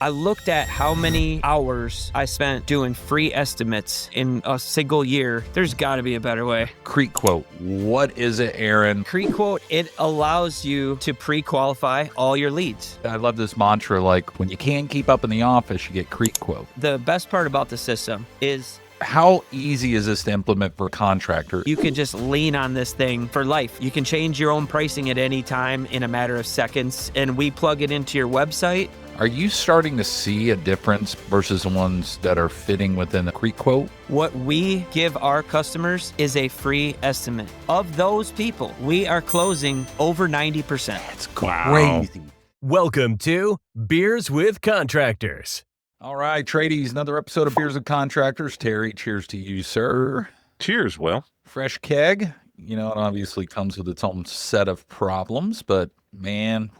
I looked at how many hours I spent doing free estimates in a single year. There's got to be a better way. Crete Quote. What is it, Aaron? Crete Quote, it allows you to pre-qualify all your leads. I love this mantra, like when you can't keep up in the office, you get Crete Quote. The best part about the system is how easy is this to implement for a contractor? You can just lean on this thing for life. You can change your own pricing at any time in a matter of seconds, and we plug it into your website. Are you starting to see a difference versus the ones that are fitting within the Crete Quote? What we give our customers is a free estimate. Of those people, we are closing over 90%. That's crazy. Welcome to Beers with Contractors. All right, tradies, another episode of Beers with Contractors. Terry, cheers to you, sir. Cheers, Will. Fresh keg. You know, it obviously comes with its own set of problems, but man,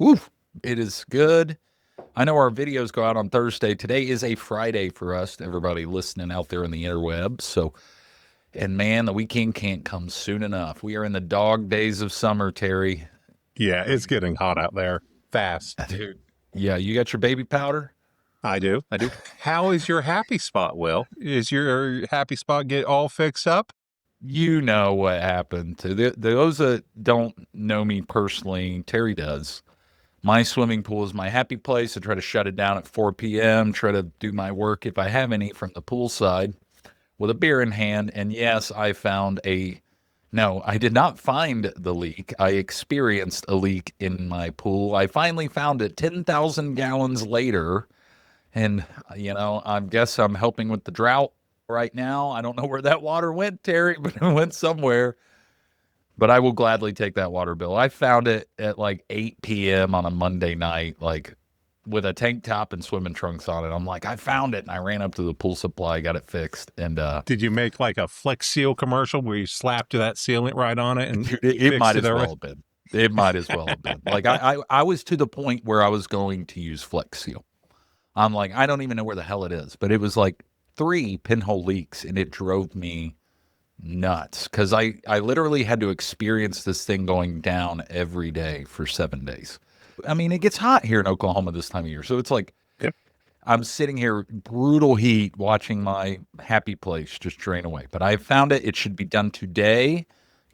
it is good. I know our videos go out on Thursday. Today is a Friday for us, everybody listening out there in the interwebs. So, and man, the weekend can't come soon enough. We are in the dog days of summer, Terry. Yeah, it's getting hot out there. Fast. Dude. Yeah, you got your baby powder? I do. How is your happy spot, Will? Is your happy spot get all fixed up? You know what happened. To those that don't know me personally, Terry does. My swimming pool is my happy place. I try to shut it down at 4 p.m., try to do my work, if I have any, from the poolside with a beer in hand. And yes, I found no, I did not find the leak. I experienced a leak in my pool. I finally found it 10,000 gallons later. And, you know, I guess I'm helping with the drought right now. I don't know where that water went, Terry, but it went somewhere. But I will gladly take that water bill. I found it at like 8 p.m. on a Monday night, like with a tank top and swimming trunks on it. I'm like, I found it. And I ran up to the pool supply, got it fixed. And did you make like a Flex Seal commercial where you slapped that sealant right on it? And it might as well have been. It might as well have been. Like I was to the point where I was going to use Flex Seal. I'm like, I don't even know where the hell it is. But it was like 3 pinhole leaks, and it drove me nuts because I literally had to experience this thing going down every day for 7 days. I mean, it gets hot here in Oklahoma this time of year. So it's like, yep. I'm sitting here, brutal heat, watching my happy place just drain away. But I found it. It should be done today.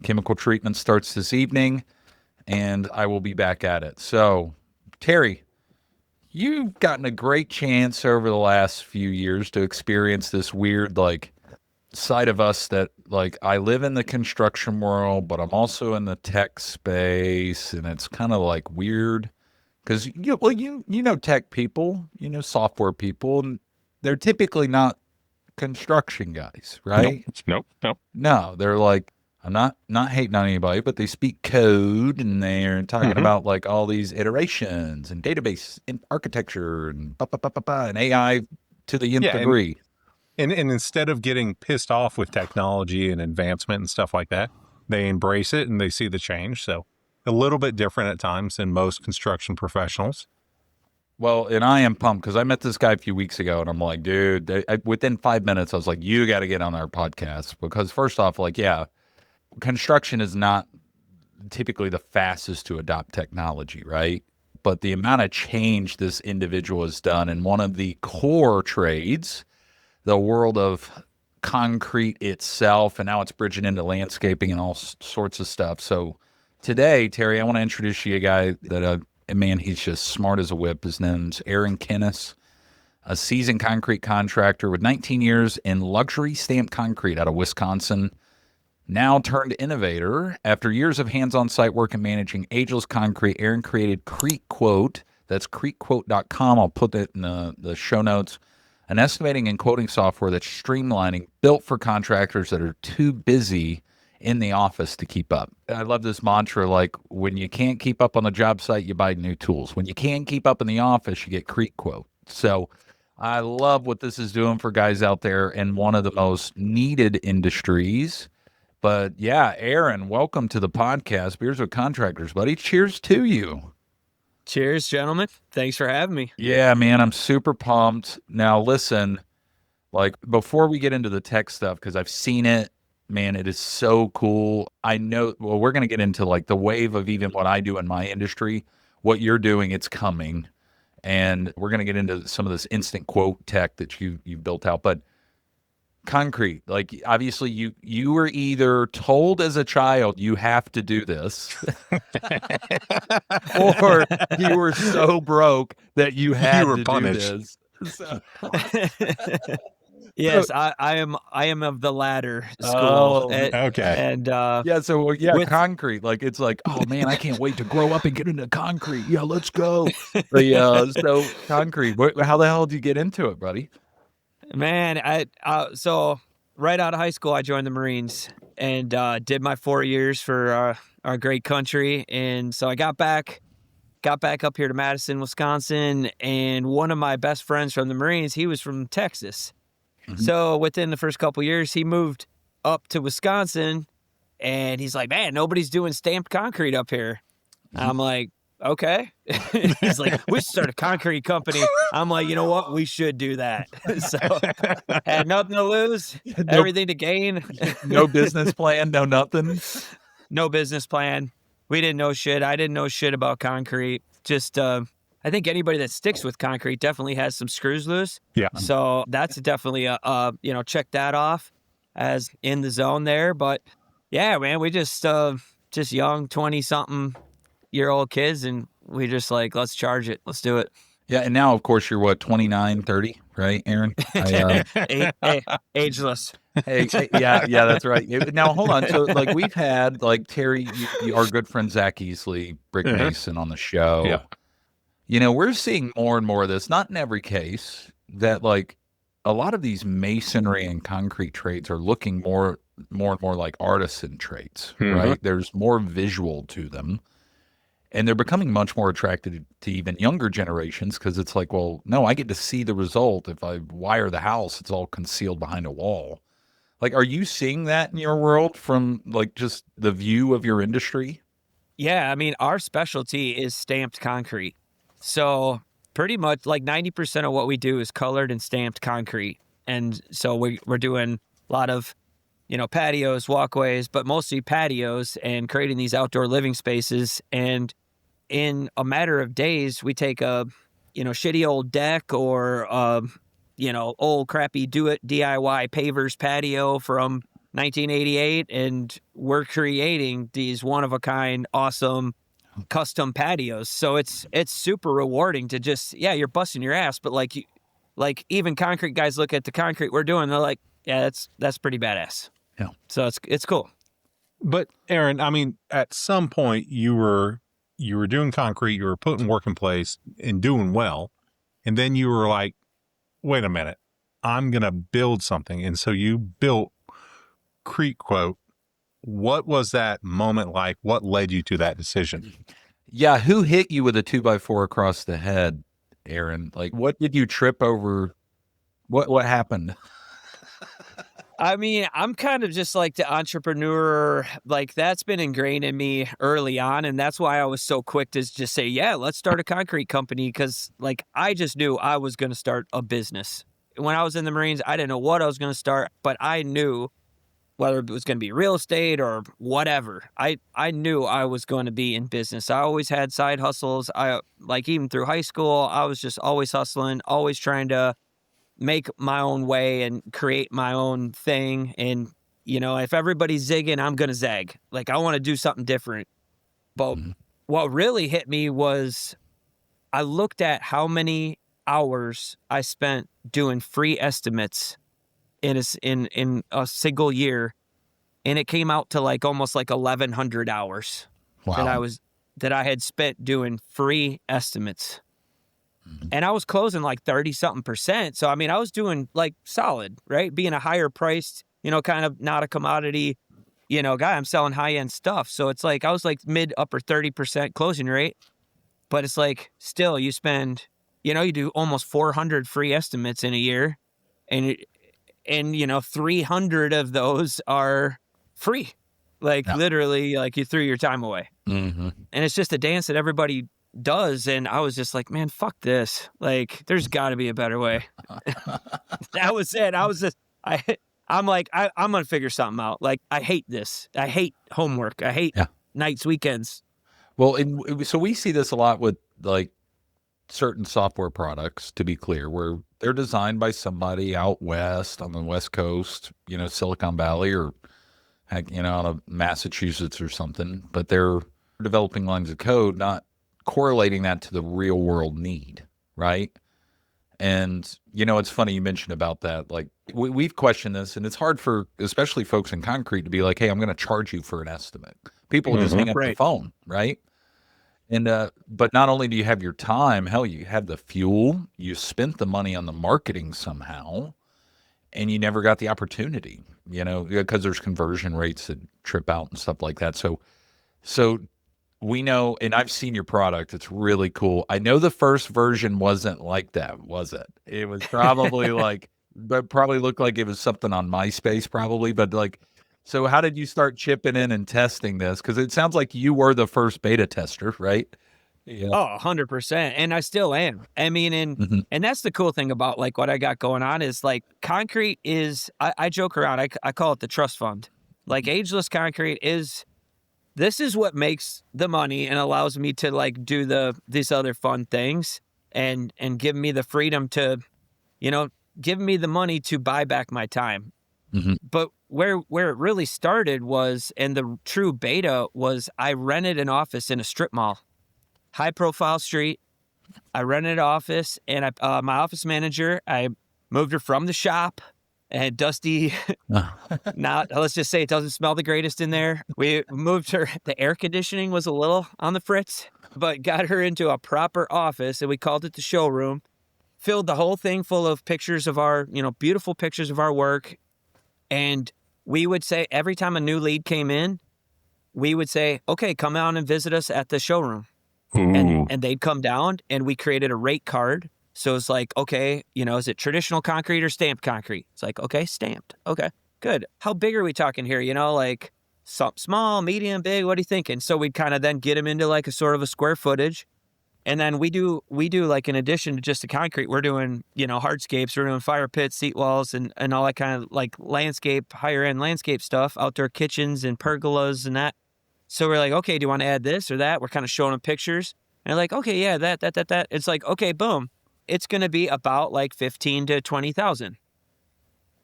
Chemical treatment starts this evening, and I will be back at it. So, Terry, you've gotten a great chance over the last few years to experience this weird, like, side of us that, like, I live in the construction world, but I'm also in the tech space, and it's kind of like weird because you know tech people, you know software people, and they're typically not construction guys, right? Nope. No, they're like, I'm not hating on anybody, but they speak code, and they're talking about like all these iterations and database and architecture and and AI to the nth degree. And instead of getting pissed off with technology and advancement and stuff like that, they embrace it and they see the change. So a little bit different at times than most construction professionals. Well, and I am pumped because I met this guy a few weeks ago, and I'm like, dude, within 5 minutes, I was like, you got to get on our podcast because first off, like, yeah, construction is not typically the fastest to adopt technology, right? But the amount of change this individual has done in one of the core trades, the world of concrete itself, and now it's bridging into landscaping and all sorts of stuff. So today, Terry, I want to introduce you a guy that, man, he's just smart as a whip. His name's Aaron Kinas, a seasoned concrete contractor with 19 years in luxury stamped concrete out of Wisconsin, now turned innovator. After years of hands-on site work and managing ageless concrete, Aaron created Crete Quote. That's cretequote.com. I'll put that in the show notes. An estimating and quoting software that's streamlining, built for contractors that are too busy in the office to keep up. I love this mantra, like when you can't keep up on the job site, you buy new tools. When you can't keep up in the office, you get Crete Quote. So I love what this is doing for guys out there in one of the most needed industries. But yeah, Aaron, welcome to the podcast, Beers with Contractors, buddy. Cheers to you. Cheers, gentlemen. Thanks for having me. Yeah, man, I'm super pumped. Now, listen, like before we get into the tech stuff, because I've seen it, man, it is so cool. I know, well, we're going to get into like the wave of even what I do in my industry. What you're doing, it's coming. And we're going to get into some of this instant quote tech that you've built out. But concrete, like obviously you were either told as a child you have to do this, or you were so broke that you had were to punished. do this. So, Yes, I am of the latter school. Oh, okay. And yeah. So yeah, with concrete. Like it's like, oh man, I can't wait to grow up and get into concrete. Yeah, let's go. But so concrete. How the hell did you get into it, buddy? man, so right out of high school, I joined the Marines and did my 4 years for our great country. And so I got back up here to Madison, Wisconsin, and one of my best friends from the Marines, he was from Texas. So within the first couple years, he moved up to Wisconsin, and he's like, man, nobody's doing stamped concrete up here. I'm like, okay. He's like, we should start a concrete company. I'm like, you know what? We should do that. So had nothing to lose, everything to gain. No business plan, no nothing. No business plan. We didn't know shit. I didn't know shit about concrete. Just, I think anybody that sticks with concrete definitely has some screws loose. Yeah. So that's definitely check that off as in the zone there. But yeah, man, we just young 20-something-year-old kids, and we just like, let's charge it. Let's do it. Yeah, and now of course you're what, 29, 30, right, Aaron? Ageless. Yeah, that's right. Now hold on. So like we've had like Terry, our good friend Zach Easley, Brick Mason on the show. Yeah. You know, we're seeing more and more of this, not in every case, that like a lot of these masonry and concrete trades are looking more and more like artisan trades, right? There's more visual to them. And they're becoming much more attracted to even younger generations because it's like, well, no, I get to see the result. If I wire the house, it's all concealed behind a wall. Like, are you seeing that in your world from like just the view of your industry? Yeah, I mean, our specialty is stamped concrete. So pretty much like 90% of what we do is colored and stamped concrete. And so we're doing a lot of, patios, walkways, but mostly patios and creating these outdoor living spaces. And in a matter of days, we take a, shitty old deck or, old crappy DIY pavers patio from 1988. And we're creating these one-of-a-kind, awesome custom patios. So it's super rewarding to just, you're busting your ass, but like even concrete guys look at the concrete we're doing, they're like, yeah, that's pretty badass. Yeah. So it's cool. But Aaron, I mean, at some point you were doing concrete, you were putting work in place and doing well. And then you were like, wait a minute, I'm going to build something. And so you built Crete Quote. What was that moment like? What led you to that decision? Yeah. Who hit you with a 2x4 across the head, Aaron? Like, what did you trip over? What happened? I mean, I'm kind of just like the entrepreneur, like that's been ingrained in me early on. And that's why I was so quick to just say, yeah, let's start a concrete company. Cause like, I just knew I was going to start a business. When I was in the Marines, I didn't know what I was going to start, but I knew whether it was going to be real estate or whatever. I knew I was going to be in business. I always had side hustles. Even through high school, I was just always hustling, always trying to make my own way and create my own thing. And, if everybody's zigging, I'm going to zag. Like, I want to do something different. But what really hit me was I looked at how many hours I spent doing free estimates in a single year. And it came out to like almost like 1,100 hours that I had spent doing free estimates. And I was closing like 30-something%. So, I mean, I was doing like solid, right? Being a higher priced, kind of not a commodity, guy. I'm selling high end stuff. So it's like, I was like mid upper 30% closing rate, but it's like still you spend, you do almost 400 free estimates in a year and 300 of those are free. Like literally like you threw your time away. And it's just a dance that everybody does. And I was just like, man, fuck this. Like, there's got to be a better way. That was it. I'm like, I'm going to figure something out. Like, I hate this. I hate homework. I hate nights, weekends. Well, so we see this a lot with like certain software products, to be clear, where they're designed by somebody out west on the West Coast, Silicon Valley, or heck, out of Massachusetts or something, but they're developing lines of code, not correlating that to the real world need, right? And, it's funny you mentioned about that. Like, we've questioned this, and it's hard for, especially folks in concrete, to be like, hey, I'm going to charge you for an estimate. People just hang up the phone, right? And, but not only do you have your time, hell, you have the fuel, you spent the money on the marketing somehow, and you never got the opportunity, because there's conversion rates that trip out and stuff like that. So we know, and I've seen your product. It's really cool. I know the first version wasn't like that, was it? It was probably but probably looked like it was something on MySpace probably, but so how did you start chipping in and testing this? Because it sounds like you were the first beta tester, right? Yeah. Oh, 100%. And I still am. I mean, and that's the cool thing about what I got going on is concrete is, I joke around, I call it the trust fund. Ageless concrete this is what makes the money and allows me to do these other fun things and give me the freedom to, give me the money to buy back my time. But where it really started was, and the true beta was, I rented an office in a strip mall, high profile street. I rented an office, and my office manager, I moved her from the shop, and dusty, let's just say it doesn't smell the greatest in there. We moved her, the air conditioning was a little on the fritz, but got her into a proper office, and we called it the showroom, filled the whole thing full of pictures of our, beautiful pictures of our work. And we would say, every time a new lead came in, we would say, okay, come out and visit us at the showroom. And they'd come down, and we created a rate card. So it's okay, is it traditional concrete or stamped concrete? It's okay, stamped. Okay, good. How big are we talking here? Small, medium, big, what are you thinking? So we'd kind of then get them into a sort of a square footage. And then we do in addition to just the concrete, we're doing, hardscapes, we're doing fire pits, seat walls, and all that kind of landscape, higher end landscape stuff, outdoor kitchens and pergolas and that. So we're okay, do you want to add this or that? We're kind of showing them pictures. And they're okay, yeah, that. It's okay, boom. It's going to be about 15 to 20,000.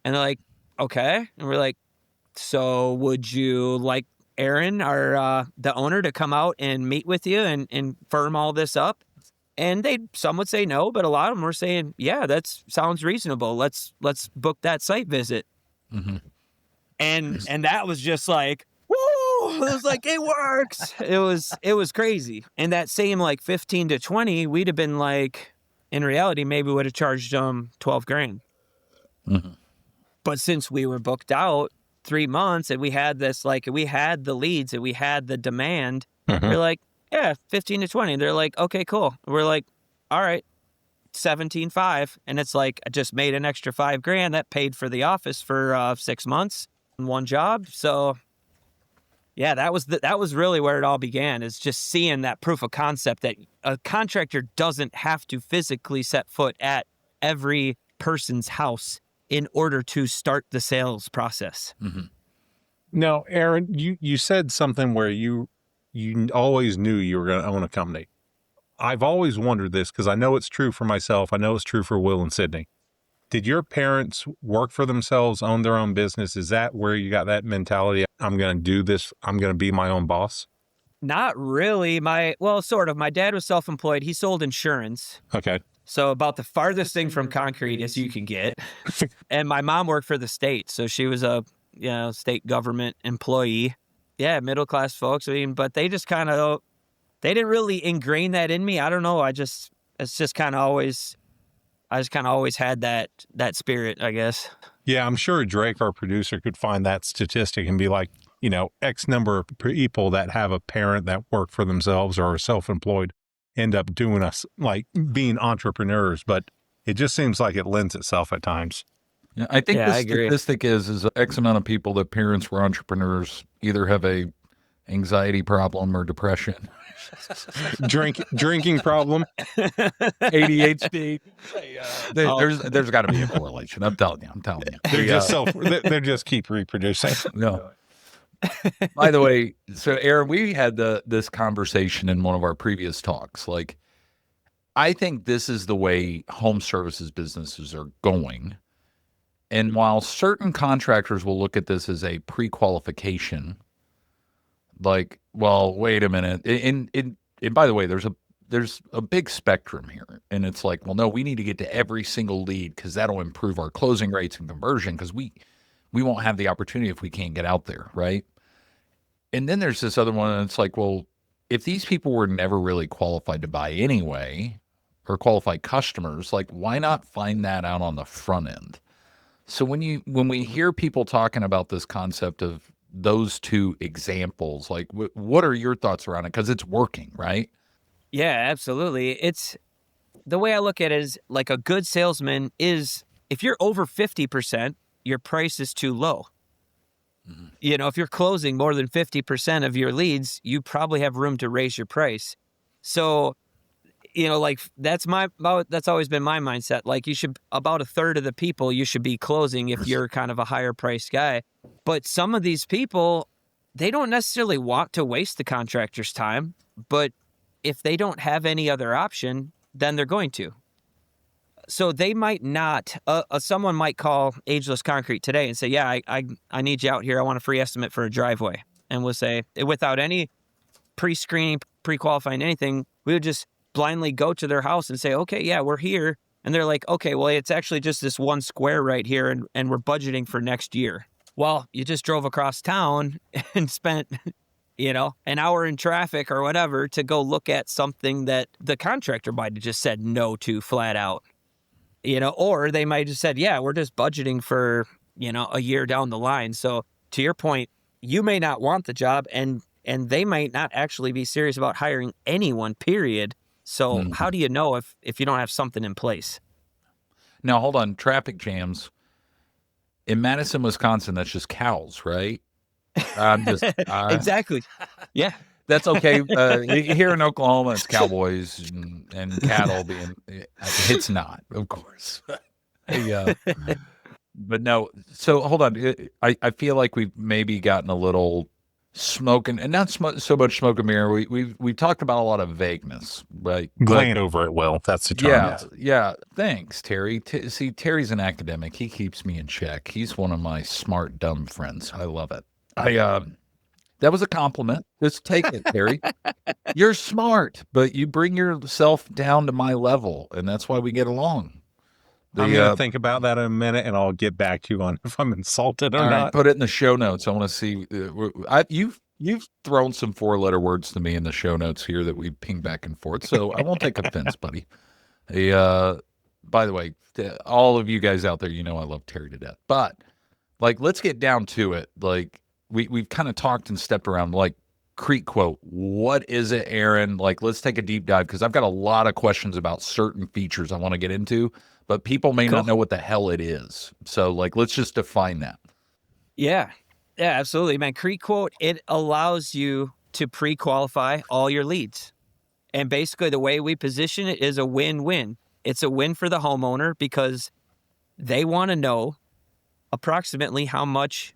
And they're okay. And we're so would you like Aaron, the owner, to come out and meet with you and firm all this up? And some would say no, but a lot of them were saying, yeah, that sounds reasonable. Let's book that site visit. And that was just woo! It was it works. It was crazy. And that same 15 to 20, we'd have been in reality, maybe would have charged them $12,000. But since we were booked out 3 months and we had this, we had the leads and we had the demand, we're yeah, 15 to 20. They're okay, cool. We're all right, 17.5. And it's I just made an extra $5,000 that paid for the office for 6 months in one job. So yeah, that was really where it all began, is just seeing that proof of concept that a contractor doesn't have to physically set foot at every person's house in order to start the sales process. Now, Aaron, you said something where you always knew you were going to own a company. I've always wondered this because I know it's true for myself. I know it's true for Will and Sydney. Did your parents work for themselves, own their own business? Is that where you got that mentality? I'm going to do this. I'm going to be my own boss. Not really. Sort of. My dad was self-employed. He sold insurance. Okay. So about the farthest thing from concrete as you can get. And my mom worked for the state. So she was a, state government employee. Yeah, middle-class folks. But they just they didn't really ingrain that in me. I don't know. I just kind of always had that spirit, I guess. Yeah, I'm sure Drake, our producer, could find that statistic and be X number of people that have a parent that work for themselves or are self-employed end up doing us being entrepreneurs. But it just seems like it lends itself at times. Yeah, I think the statistic is X amount of people that parents were entrepreneurs either have a anxiety problem or depression. Drinking problem, ADHD. There's got to be a correlation. I'm telling you. They're just keep reproducing. No. By the way, so Aaron, we had this conversation in one of our previous talks. I think this is the way home services businesses are going. And while certain contractors will look at this as a pre-qualification, like, well, wait a minute. And by the way, there's a big spectrum here. And it's like, well, no, we need to get to every single lead because that'll improve our closing rates and conversion because we won't have the opportunity if we can't get out there, right? And then there's this other one, and it's like, well, if these people were never really qualified to buy anyway, or qualified customers, like, why not find that out on the front end? So when we hear people talking about this concept of those two examples, like, what are your thoughts around it? Because it's working, right? Yeah, absolutely. It's the way I look at it is like a good salesman is if you're over 50%, your price is too low. Mm-hmm. You know, if you're closing more than 50% of your leads, you probably have room to raise your price. So, you know, like that's always been my mindset. Like you should, about a third of the people you should be closing if you're kind of a higher priced guy. But some of these people, they don't necessarily want to waste the contractor's time, but if they don't have any other option, then they're going to. So they might not, someone might call Ageless Concrete today and say, yeah, I need you out here. I want a free estimate for a driveway. And we'll say, without any pre-screening, pre-qualifying anything, we would just blindly go to their house and say, okay, yeah, we're here. And they're like, okay, well, it's actually just this one square right here, and we're budgeting for next year. Well, you just drove across town and spent, you know, an hour in traffic or whatever to go look at something that the contractor might have just said no to flat out. You know, or they might have just said, yeah, we're just budgeting for, you know, a year down the line. So to your point, you may not want the job and they might not actually be serious about hiring anyone, period. So how do you know if you don't have something in place? Now, hold on. Traffic jams. In Madison, Wisconsin, that's just cows, right? I'm just exactly. Yeah. That's okay. Here in Oklahoma, it's cowboys and cattle being. It's not, of course. But no. So hold on. I feel like we've maybe gotten a little smoking, and not so much smoke and mirror. We've talked about a lot of vagueness, right? Glaze over it, Will. That's the term. Yeah. Thanks, Terry. See, Terry's an academic. He keeps me in check. He's one of my smart, dumb friends. I love it. That was a compliment. Just take it, Terry. You're smart, but you bring yourself down to my level, and that's why we get along. I'm going to think about that in a minute, and I'll get back to you on if I'm insulted or not. Right, put it in the show notes. I want to see. You've thrown some 4-letter words to me in the show notes here that we ping back and forth, so I won't take offense, buddy. By the way, all of you guys out there, you know I love Terry to death. But, like, let's get down to it. Like, we've kind of talked and stepped around, like, Crete quote. What is it, Aaron? Like, let's take a deep dive because I've got a lot of questions about certain features I want to get into, but people may not know what the hell it is. So, like, let's just define that. Yeah, absolutely, man. Crete quote, it allows you to pre-qualify all your leads. And basically the way we position it is a win-win. It's a win for the homeowner because they want to know approximately how much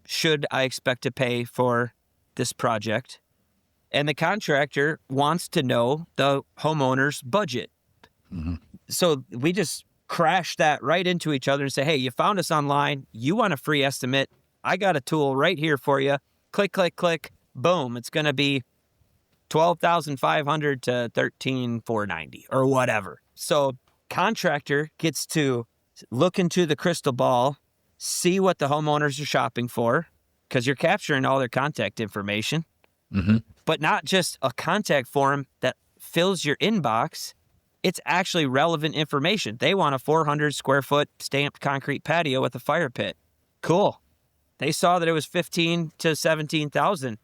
should I expect to pay for this project. And the contractor wants to know the homeowner's budget. Mm-hmm. So we just crash that right into each other and say, hey, you found us online. You want a free estimate. I got a tool right here for you. Click, click, click. Boom. It's going to be $12,500 to $13,490 or whatever. So contractor gets to look into the crystal ball, see what the homeowners are shopping for, because you're capturing all their contact information, but not just a contact form that fills your inbox. It's actually relevant information. They want a 400 square foot stamped concrete patio with a fire pit. Cool. They saw that it was 15 to 17,000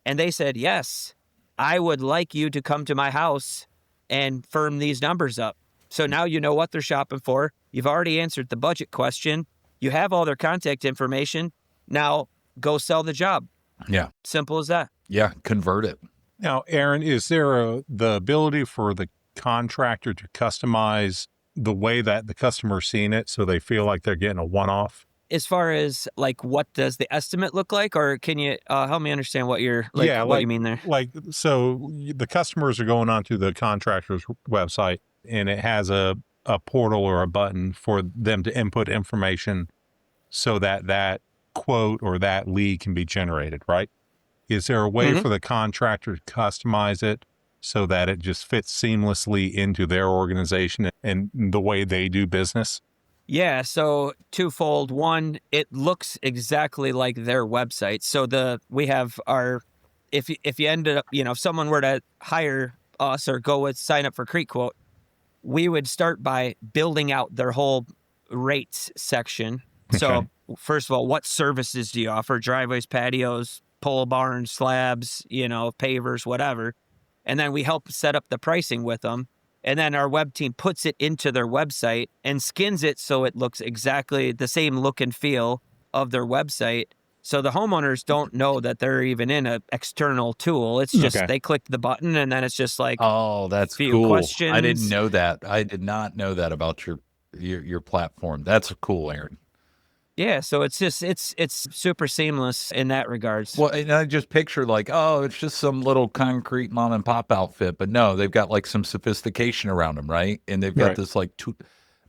and they said, yes, I would like you to come to my house and firm these numbers up. So now you know what they're shopping for. You've already answered the budget question. You have all their contact information. Now go sell the job. Yeah. Simple as that. Yeah. Convert it. Now, Aaron, is there the ability for the contractor to customize the way that the customer's seeing it so they feel like they're getting a one-off? As far as like, what does the estimate look like? Or can you help me understand what you're what you mean there? Like, so the customers are going onto the contractor's website and it has a portal or a button for them to input information so that that quote or that lead can be generated, right? Is there a way Mhm. for the contractor to customize it so that it just fits seamlessly into their organization and the way they do business? Yeah, so twofold. One, it looks exactly like their website. So we have our if you ended up, if someone were to hire us or sign up for Crete Quote, we would start by building out their whole rates section. So Okay. first of all, what services do you offer? Driveways, patios, pole barns, slabs, pavers, whatever. And then we help set up the pricing with them. And then our web team puts it into their website and skins it so it looks exactly the same look and feel of their website. So the homeowners don't know that they're even in an external tool. It's just Okay. they click the button and then it's just like Oh, that's few cool. I questions. didn't know that. I did not know that about your platform. That's cool, Aaron. Yeah, so it's just it's super seamless in that regards. Well, and I just picture like, oh, it's just some little concrete mom and pop outfit, but no, they've got like some sophistication around them, right? And they've got Right. this like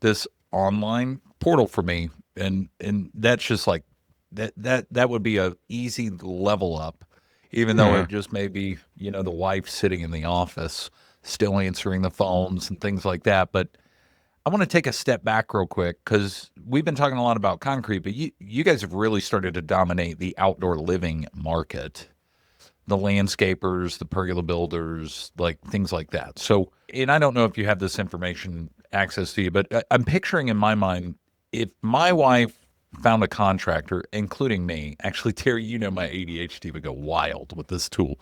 this online portal for me, and that's just like that would be a easy level up, even though Yeah. it just may be the wife sitting in the office still answering the phones and things like that, but. I want to take a step back real quick because we've been talking a lot about concrete, but you guys have really started to dominate the outdoor living market, the landscapers, the pergola builders, like things like that. So, and I don't know if you have this information access to you, but I'm picturing in my mind if my wife found a contractor, including me, actually, Terry, my ADHD would go wild with this tool.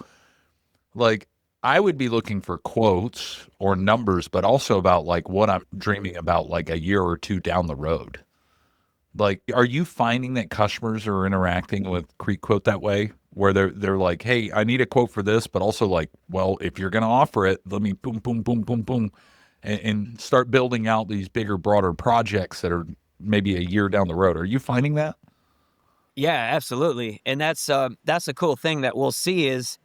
Like, I would be looking for quotes or numbers, but also about like what I'm dreaming about like a year or two down the road. Like, are you finding that customers are interacting with Crete Quote that way, where they're like, hey, I need a quote for this, but also like, well, if you're gonna offer it, let me boom, boom, boom, boom, boom, and start building out these bigger, broader projects that are maybe a year down the road. Are you finding that? Yeah, absolutely. And that's a cool thing that we'll see is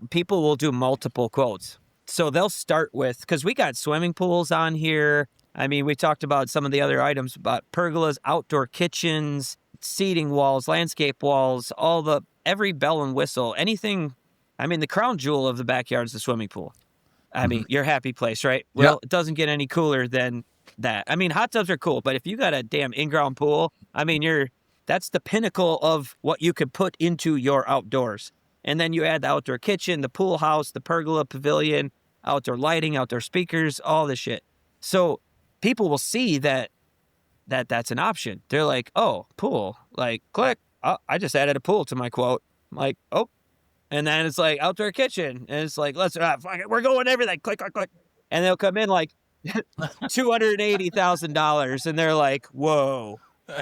people will do multiple quotes. So they'll start with, because we got swimming pools on here. I mean, we talked about some of the other items about pergolas, outdoor kitchens, seating walls, landscape walls, every bell and whistle, anything. I mean, the crown jewel of the backyard is the swimming pool. I mean, your happy place, right? Well, It doesn't get any cooler than that. I mean, hot tubs are cool, but if you got a damn in-ground pool, I mean, that's the pinnacle of what you could put into your outdoors. And then you add the outdoor kitchen, the pool house, the pergola pavilion, outdoor lighting, outdoor speakers, all this shit. So people will see that's an option. They're like, oh, pool, like click. Oh, I just added a pool to my quote. I'm like, oh, and then it's like outdoor kitchen, and it's like fuck it, we're going everything. Click, click, click, and they'll come in like $280,000, and they're like, whoa.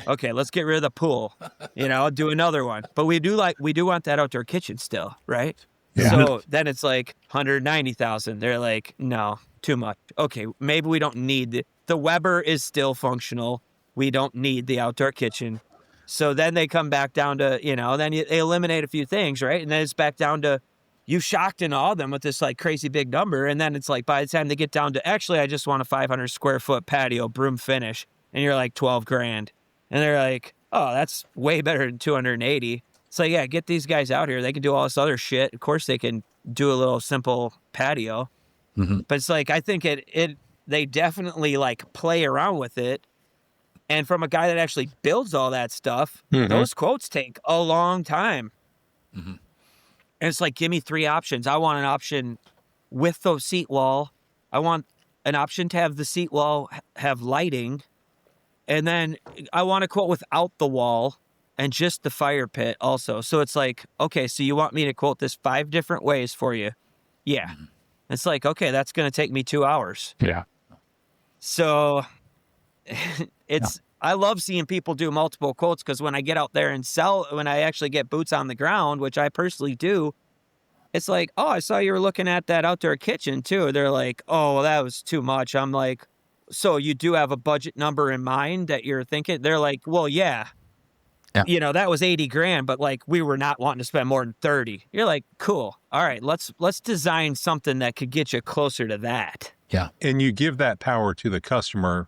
Okay, let's get rid of the pool. Do another one. But we do want that outdoor kitchen still, right? Yeah. So then it's like 190,000. They're like, no, too much. Okay, maybe we don't need the Weber is still functional. We don't need the outdoor kitchen. So then they come back down to, they eliminate a few things, right? And then it's back down to you shocked and awe them with this like crazy big number. And then it's like by the time they get down to actually I just want a 500 square foot patio broom finish, and you're like 12 grand. And they're like, oh, that's way better than 280. So yeah, get these guys out here. They can do all this other shit. Of course they can do a little simple patio. Mm-hmm. But it's like, I think they definitely like play around with it. And from a guy that actually builds all that stuff, those quotes take a long time. Mm-hmm. And it's like, give me 3 options. I want an option with the seat wall. I want an option to have the seat wall have lighting. And then I want a quote without the wall and just the fire pit also. So it's like, okay, so you want me to quote this 5 different ways for you? Yeah. Mm-hmm. It's like, okay, that's going to take me 2 hours. Yeah. So I love seeing people do multiple quotes because when I get out there and sell, when I actually get boots on the ground, which I personally do, it's like, oh, I saw you were looking at that outdoor kitchen too. They're like, oh, well, that was too much. I'm like, so you do have a budget number in mind that you're thinking? They're like, well, yeah. Yeah. you know, that was 80 grand, but like we were not wanting to spend more than 30. You're like, cool. All right, let's design something that could get you closer to that. Yeah. And you give that power to the customer.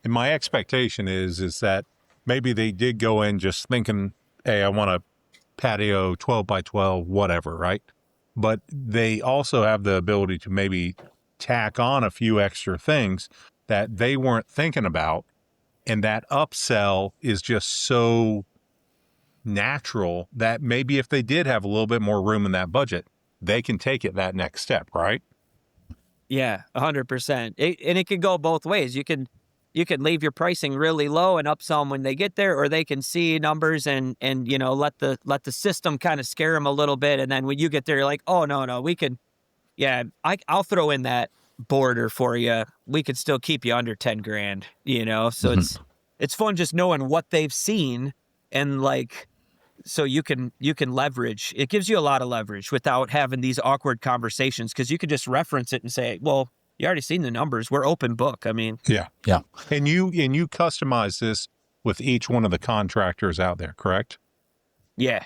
And my expectation is that maybe they did go in just thinking, hey, I want a patio 12 by 12, whatever, right? But they also have the ability to maybe tack on a few extra things that they weren't thinking about. And that upsell is just so natural that maybe if they did have a little bit more room in that budget, they can take it that next step, right? Yeah, 100%. And it can go both ways. You can leave your pricing really low and upsell them when they get there, or they can see numbers and you know, let the system kind of scare them a little bit. And then when you get there, you're like, oh, no, we can, yeah, I'll throw in that border for you. We could still keep you under 10 grand, you know? So it's fun just knowing what they've seen, and like, so you can leverage. It gives you a lot of leverage without having these awkward conversations, because you could just reference it and say, well, you already seen the numbers. We're open book. I mean, Yeah. Yeah. And you customize this with each one of the contractors out there, correct? yeah.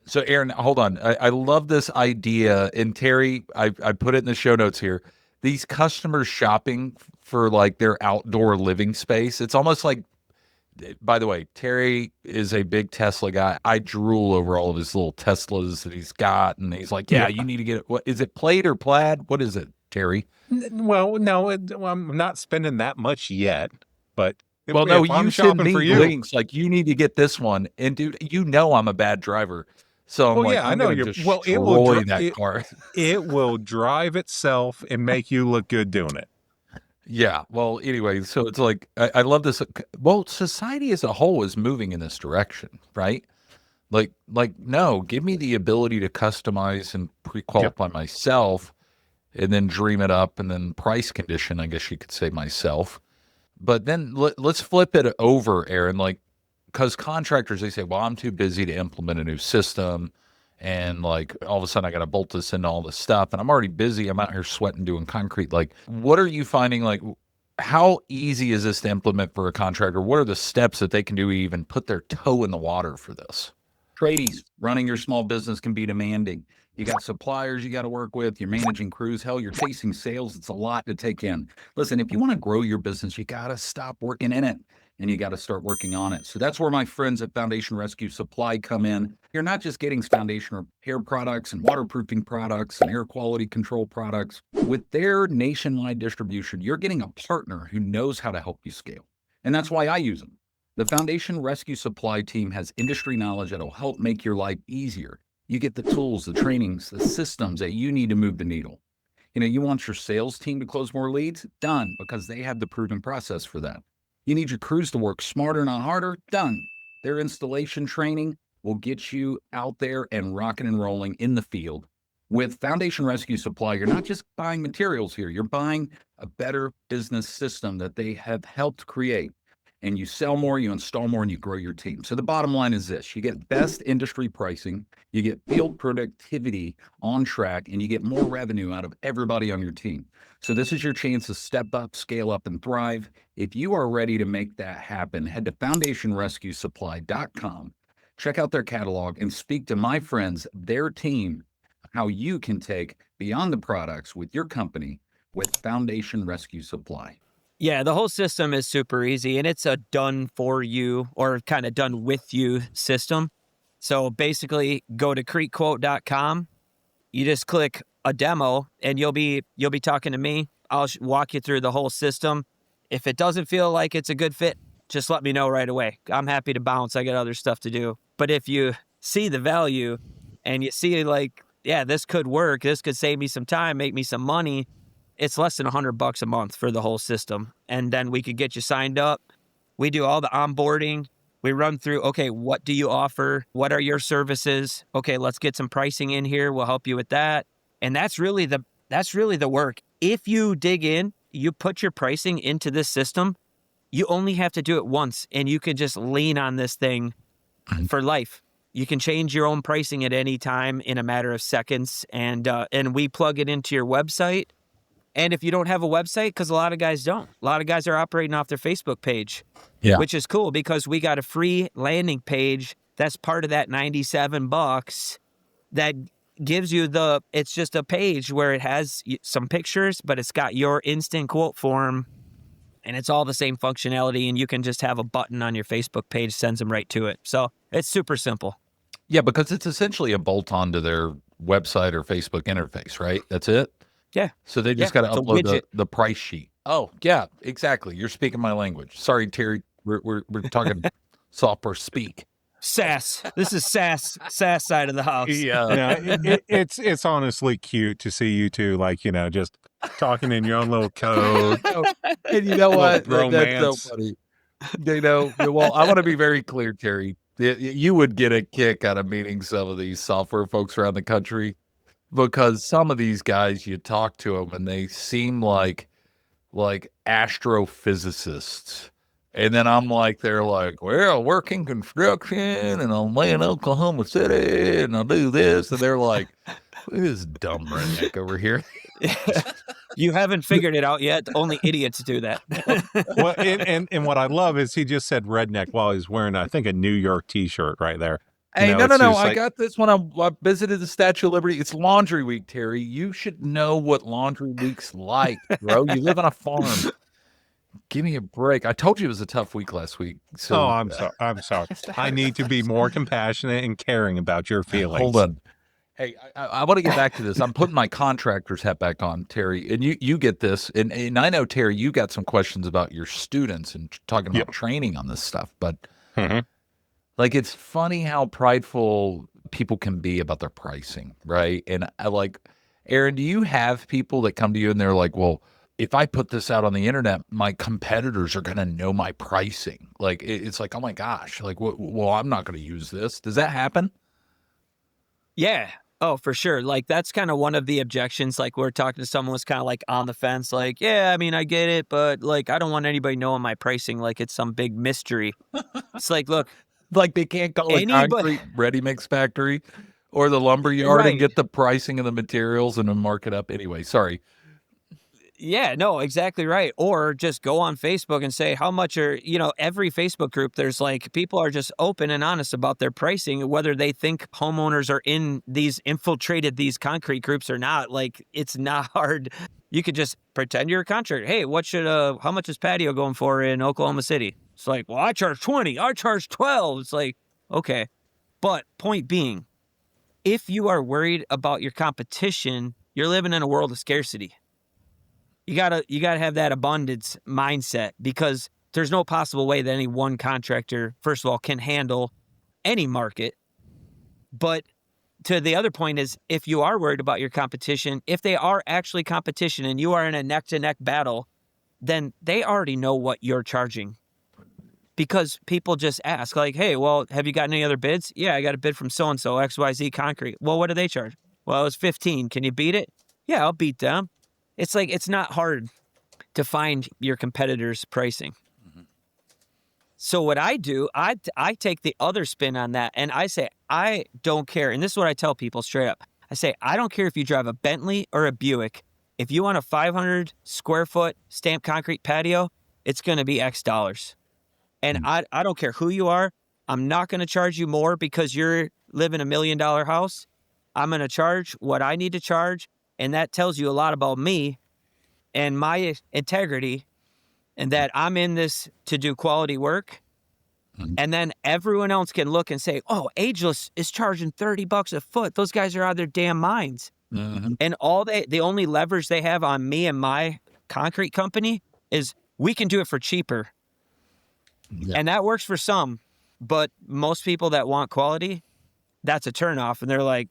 So Aaron, hold on. I love this idea. And Terry, I put it in the show notes here. These customers shopping for like their outdoor living space. It's almost like, by the way, Terry is a big Tesla guy. I drool over all of his little Teslas that he's got. And he's like, yeah, you need to get it. What is it, plaid or plaid? What is it, Terry? Well, no, I'm not spending that much yet, but Well, no, if I'm you send shopping me for you, links like you need to get this one. And dude, you know I'm a bad driver. So I'm well, like, yeah, I I'm know going to you're. destroy Well, it will that car. it will drive itself and make you look good doing it. Yeah. Well, anyway, so it's like, I love this. Well, society as a whole is moving in this direction, right? Like, no, give me the ability to customize and pre-qualify myself, and then dream it up, and then price condition, I guess you could say, myself. But then let's flip it over, Aaron, like, because contractors, they say, well, I'm too busy to implement a new system. And like all of a sudden I got to bolt this into all this stuff, and I'm already busy. I'm out here sweating doing concrete. Like, what are you finding? Like, how easy is this to implement for a contractor? What are the steps that they can do to even put their toe in the water for this? Tradies, running your small business can be demanding. You got suppliers you got to work with. You're managing crews. Hell, you're chasing sales. It's a lot to take in. Listen, if you want to grow your business, you got to stop working in it, and you got to start working on it. So that's where my friends at Foundation Rescue Supply come in. You're not just getting foundation repair products and waterproofing products and air quality control products. With their nationwide distribution, you're getting a partner who knows how to help you scale. And that's why I use them. The Foundation Rescue Supply team has industry knowledge that'll help make your life easier. You get the tools, the trainings, the systems that you need to move the needle. You know, you want your sales team to close more leads? Done, because they have the proven process for that. You need your crews to work smarter, not harder? Done. Their installation training will get you out there and rocking and rolling in the field. With Foundation Rescue Supply, you're not just buying materials here. You're buying a better business system that they have helped create. And you sell more, you install more, and you grow your team. So the bottom line is this: you get best industry pricing, you get field productivity on track, and you get more revenue out of everybody on your team. So this is your chance to step up, scale up, and thrive. If you are ready to make that happen, head to foundationrescuesupply.com, check out their catalog, and speak to my friends, their team, how you can take beyond the products with your company with Foundation Rescue Supply. Yeah, the whole system is super easy, and it's a done for you or kind of done with you system. So basically, go to cretequote.com. You just click a demo, and you'll be talking to me. I'll walk you through the whole system. If it doesn't feel like it's a good fit, just let me know right away. I'm happy to bounce. I got other stuff to do. But if you see the value and you see like, yeah, this could work, this could save me some time, make me some money, it's less than $100 a month for the whole system. And then we could get you signed up. We do all the onboarding. We run through, okay, what do you offer? What are your services? Okay, let's get some pricing in here. We'll help you with that. And that's really the work. If you dig in, you put your pricing into this system, you only have to do it once, and you can just lean on this thing for life. You can change your own pricing at any time in a matter of seconds. And we plug it into your website. And if you don't have a website, because a lot of guys don't. A lot of guys are operating off their Facebook page, which is cool because we got a free landing page that's part of that $97 that gives you it's just a page where it has some pictures, but it's got your instant quote form, and it's all the same functionality, and you can just have a button on your Facebook page, sends them right to it. So it's super simple. Yeah, because it's essentially a bolt-on to their website or Facebook interface, right? That's it? Yeah. So they just got to upload the price sheet. Oh, yeah, exactly. You're speaking my language. Sorry, Terry. We're talking software speak. SaaS. This is SaaS side of the house. Yeah. It's honestly cute to see you two, like, just talking in your own little code. And you know what? Romance. That's so funny. Well, I want to be very clear, Terry. You would get a kick out of meeting some of these software folks around the country, because some of these guys, you talk to them and they seem like astrophysicists. And then I'm like, they're like, well, I work in construction and I'll lay in Oklahoma City and I'll do this. And they're like, this dumb redneck over here. You haven't figured it out yet. Only idiots do that. Well, and what I love is he just said redneck while he's wearing, I think, a New York t-shirt right there. Hey, no. It's I got this when I visited the Statue of Liberty. It's Laundry Week, Terry. You should know what Laundry Week's like, bro. You live on a farm. Give me a break. I told you it was a tough week last week. So, I'm sorry. I'm sorry. I need to be more compassionate and caring about your feelings. Hold on. Hey, I want to get back to this. I'm putting my contractor's hat back on, Terry, and you get this. And I know, Terry, you got some questions about your students and talking about training on this stuff. But like, it's funny how prideful people can be about their pricing, right? And I like, Aaron, do you have people that come to you and they're like, well, if I put this out on the internet, my competitors are going to know my pricing. Like, it's like, oh my gosh, like, well, I'm not going to use this. Does that happen? Yeah. Oh, for sure. Like, that's kind of one of the objections. Like, we're talking to someone who's kind of like on the fence. Like, yeah, I mean, I get it, but like, I don't want anybody knowing my pricing. Like, it's some big mystery. It's like, look, like they can't call a concrete ready mix factory or the lumber yard and get the pricing of the materials and then mark it up anyway. Sorry. Yeah, no, exactly right. Or just go on Facebook and say how much are, every Facebook group, there's like, people are just open and honest about their pricing, whether they think homeowners are infiltrated these concrete groups or not. Like, it's not hard. You could just pretend you're a contractor. Hey, how much is patio going for in Oklahoma City? It's like, well, I charge 20, I charge 12. It's like, okay. But point being, if you are worried about your competition, you're living in a world of scarcity. You gotta have that abundance mindset, because there's no possible way that any one contractor, first of all, can handle any market. But to the other point is, if you are worried about your competition, if they are actually competition and you are in a neck-to-neck battle, then they already know what you're charging. Because people just ask, like, hey, well, have you gotten any other bids? Yeah, I got a bid from so-and-so, XYZ Concrete. Well, what do they charge? Well, it was 15. Can you beat it? Yeah, I'll beat them. It's like, it's not hard to find your competitors' pricing. Mm-hmm. So what I do, I take the other spin on that, and I say, I don't care. And this is what I tell people straight up. I say, I don't care if you drive a Bentley or a Buick. If you want a 500 square foot stamped concrete patio, it's going to be X dollars. And I don't care who you are. I'm not going to charge you more because you're living $1 million house. I'm going to charge what I need to charge. And that tells you a lot about me and my integrity, and that I'm in this to do quality work. Mm-hmm. And then everyone else can look and say, oh, Ageless is charging $30 a foot. Those guys are out of their damn minds. Mm-hmm. And the only leverage they have on me and my concrete company is we can do it for cheaper. Yeah. And that works for some, but most people that want quality, that's a turnoff. And they're like,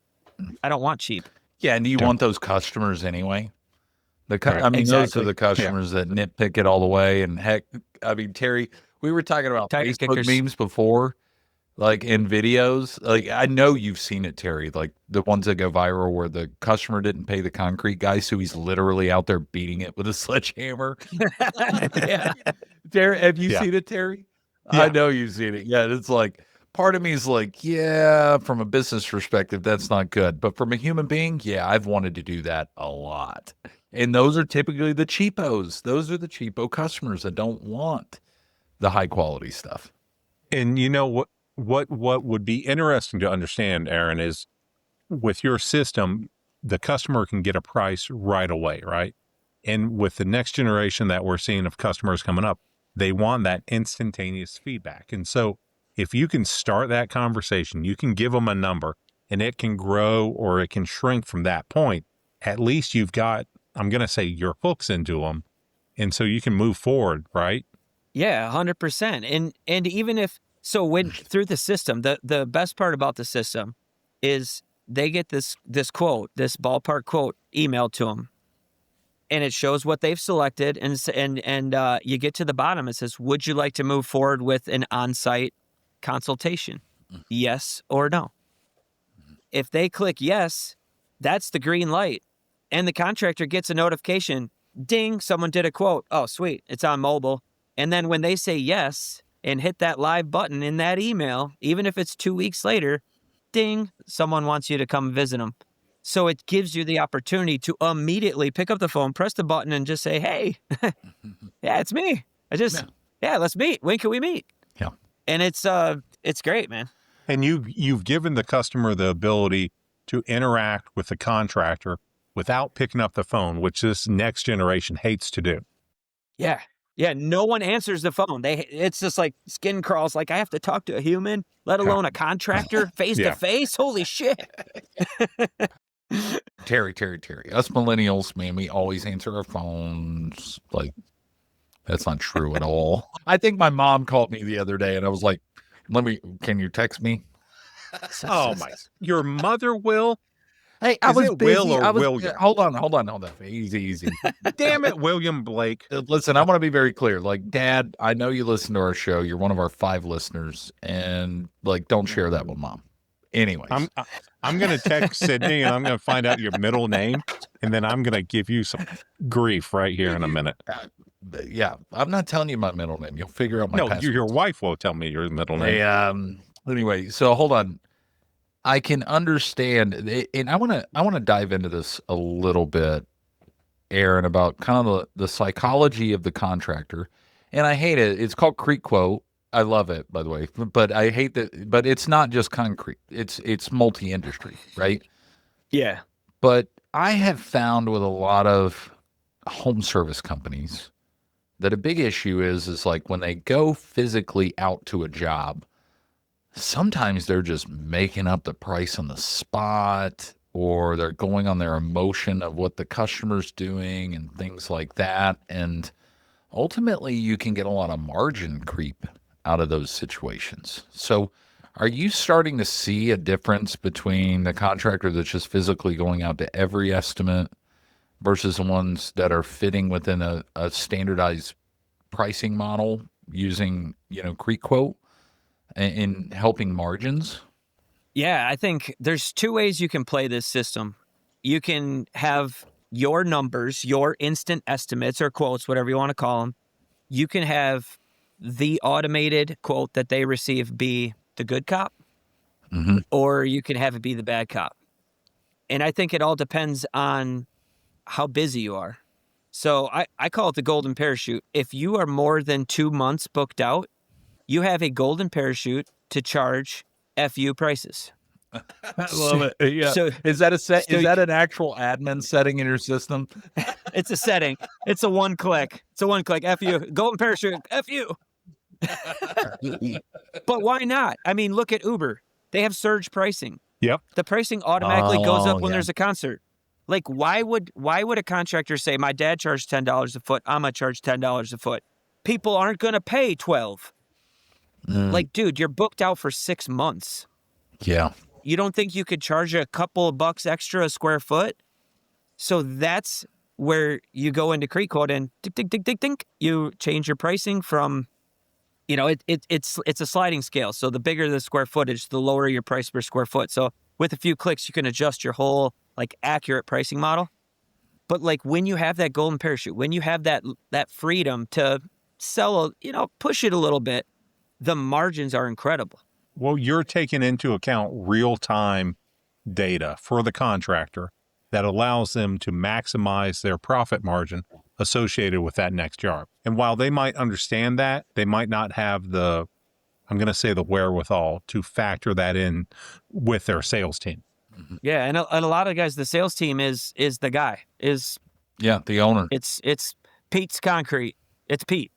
I don't want cheap. Yeah, and do you want those customers anyway? Those are the customers that nitpick it all the way. And heck, I mean, Terry, we were talking about Facebook memes before, like in videos. Like, I know you've seen it, Terry, like the ones that go viral where the customer didn't pay the concrete guy, so he's literally out there beating it with a sledgehammer. Yeah. Terry, have you seen it, Terry? Yeah. I know you've seen it. Yeah, it's like, part of me is like, yeah, from a business perspective, that's not good. But from a human being, yeah, I've wanted to do that a lot. And those are typically the cheapos. Those are the cheapo customers that don't want the high quality stuff. And you know what would be interesting to understand, Aaron, is with your system, the customer can get a price right away, right? And with the next generation that we're seeing of customers coming up, they want that instantaneous feedback. And so if you can start that conversation, you can give them a number and it can grow or it can shrink from that point. At least you've got, I'm going to say, your hooks into them. And so you can move forward, right? Yeah, 100%. And even if, so when through the system, the best part about the system is they get this quote, this ballpark quote emailed to them. And it shows what they've selected, and you get to the bottom. It says, "Would you like to move forward with an on-site consultation? Yes or no?" If they click yes, that's the green light, and the contractor gets a notification. Ding! Someone did a quote. Oh, sweet! It's on mobile. And then when they say yes and hit that live button in that email, even if it's 2 weeks later, ding! Someone wants you to come visit them. So it gives you the opportunity to immediately pick up the phone, press the button, and just say, "Hey, yeah, it's me. Let's meet. When can we meet?" Yeah. And it's great, man. And you've given the customer the ability to interact with the contractor without picking up the phone, which this next generation hates to do. Yeah. Yeah, no one answers the phone. It's just like skin crawls. Like, I have to talk to a human, let alone a contractor face to face. Holy shit. Terry. Us millennials, man, we always answer our phones. Like, that's not true at all. I think my mom called me the other day and I was like, can you text me? Oh my, your mother will? Hey, I Is was it busy. Will or William? Hold on. Easy. Damn it, William Blake. Listen, I want to be very clear. Like, Dad, I know you listen to our show. You're one of our 5 listeners, and like, don't share that with Mom. Anyways, I'm going to text Sydney and I'm going to find out your middle name, and then I'm going to give you some grief right here in a minute. Yeah, I'm not telling you my middle name. You'll figure out my No, password. your wife will tell me your middle name. Hey, anyway, so hold on. I can understand, and I want to dive into this a little bit, Aaron, about kind of the psychology of the contractor. And I hate it. It's called Crete Quote. I love it, by the way, but I hate that. But it's not just concrete. It's multi-industry, right? Yeah. But I have found with a lot of home service companies that a big issue is like when they go physically out to a job, sometimes they're just making up the price on the spot, or they're going on their emotion of what the customer's doing and things like that. And ultimately, you can get a lot of margin creep out of those situations. So are you starting to see a difference between the contractor that's just physically going out to every estimate versus the ones that are fitting within a standardized pricing model using, Crete Quote in helping margins? Yeah, I think there's 2 ways you can play this system. You can have your numbers, your instant estimates or quotes, whatever you want to call them. You can have the automated quote that they receive be the good cop, or you can have it be the bad cop. And I think it all depends on how busy you are. So I call it the golden parachute. If you are more than 2 months booked out, you have a golden parachute to charge FU prices. I love it. Yeah. So is that is that an actual admin setting in your system? it's a setting. It's a one click. FU. Golden parachute. FU. But why not? I mean, look at Uber. They have surge pricing. Yep. The pricing automatically goes up when there's a concert. Like, why would a contractor say, my dad charged $10 a foot, I'm going to charge $10 a foot? People aren't going to pay $12. Like, dude, you're booked out for 6 months. Yeah. You don't think you could charge a couple of bucks extra a square foot? So that's where you go into Crete Quote and dink, you change your pricing from, it's a sliding scale. So the bigger the square footage, the lower your price per square foot. So with a few clicks, you can adjust your whole accurate pricing model. But when you have that golden parachute, when you have that freedom to sell, push it a little bit, the margins are incredible. Well, you're taking into account real-time data for the contractor that allows them to maximize their profit margin associated with that next job. And while they might understand that, they might not have the, I'm going to say, the wherewithal to factor that in with their sales team. Yeah, and a lot of guys, the sales team is the guy, the owner. It's Pete's Concrete. It's Pete.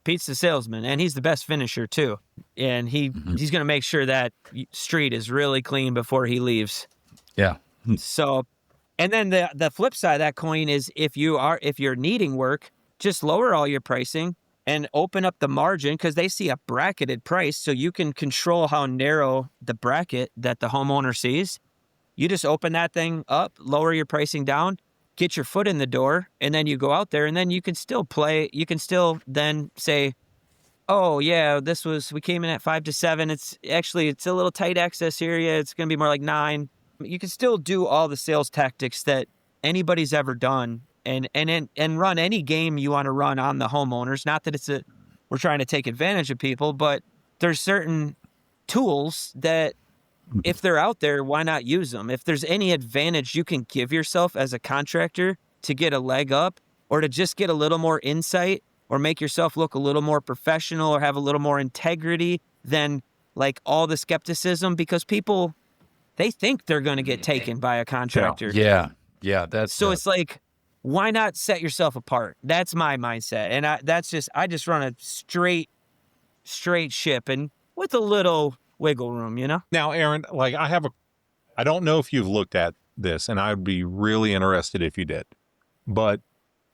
Pete's the salesman, and he's the best finisher too. And he's going to make sure that street is really clean before he leaves. Yeah. So, and then the flip side of that coin is if you're needing work, just lower all your pricing and open up the margin, because they see a bracketed price, so you can control how narrow the bracket that the homeowner sees. You just open that thing up, lower your pricing down, get your foot in the door, and then you go out there, and then you can still play. You can still then say, oh yeah, we came in at 5 to 7. It's a little tight access area. It's going to be more like 9. You can still do all the sales tactics that anybody's ever done and run any game you want to run on the homeowners. Not that we're trying to take advantage of people, but there's certain tools that, if they're out there, why not use them? If there's any advantage you can give yourself as a contractor to get a leg up, or to just get a little more insight, or make yourself look a little more professional, or have a little more integrity than like all the skepticism, because people, they think they're going to get taken by a contractor. Yeah. It's like, why not set yourself apart? That's my mindset. And I just run a straight ship, and with a little wiggle room, you know? Now, Aaron, like I don't know if you've looked at this, and I'd be really interested if you did, but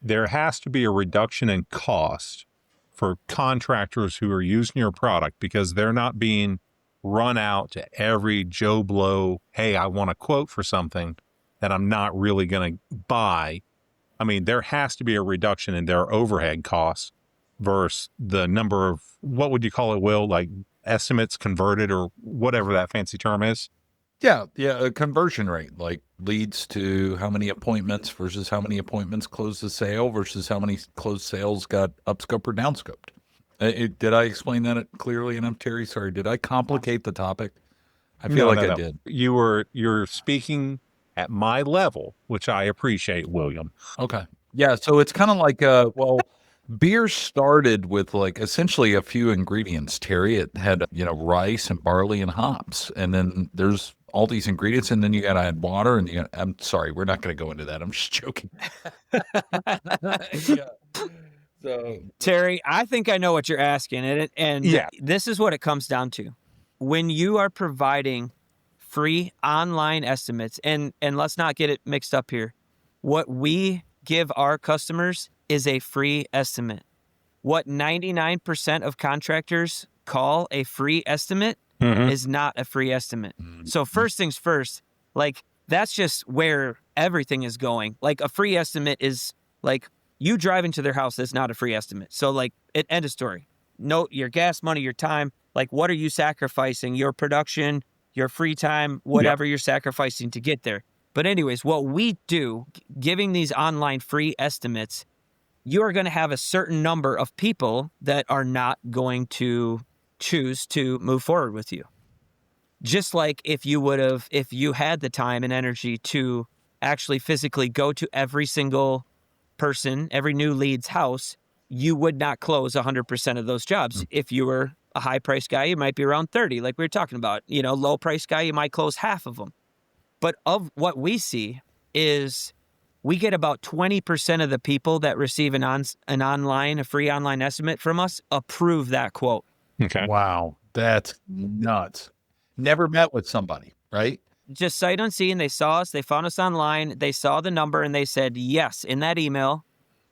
there has to be a reduction in cost for contractors who are using your product, because they're not being run out to every Joe Blow, hey, I want a quote for something that I'm not really going to buy. I mean, there has to be a reduction in their overhead costs versus the number of, what would you call it, Will? Like estimates converted, or whatever that fancy term is. Yeah, a conversion rate, like leads to how many appointments versus how many appointments closed the sale versus how many closed sales got upscoped or downscoped. Did I explain that clearly enough, Terry? Sorry, did I complicate the topic? I feel I did. You're speaking at my level, which I appreciate, William. Okay. Yeah, so it's kind of like, beer started with like essentially a few ingredients, Terry. It had, rice and barley and hops. And then there's all these ingredients, and then you got to add water, and I'm sorry, we're not going to go into that. I'm just joking. Yeah. So, Terry, I think I know what you're asking, and yeah, this is what it comes down to. When you are providing free online estimates, and let's not get it mixed up here, what we give our customers is a free estimate. What 99% of contractors call a free estimate is not a free estimate. So first things first, like that's just where everything is going. Like a free estimate is like you driving to their house, that's not a free estimate. So like end of story. Note your gas money, your time, like what are you sacrificing? Your production, your free time, whatever you're sacrificing to get there. But anyways, what we do, giving these online free estimates, you are going to have a certain number of people that are not going to choose to move forward with you. Just like if you had the time and energy to actually physically go to every single person, every new lead's house, you would not close 100% of those jobs. If you were a high price guy, you might be around 30, like we were talking about. Low price guy, you might close half of them. But of what we see is we get about 20% of the people that receive a free online estimate from us approve that quote. Okay. Wow, that's nuts. Never met with somebody, right? Just sight unseen. They saw us. They found us online. They saw the number and they said, yes, in that email,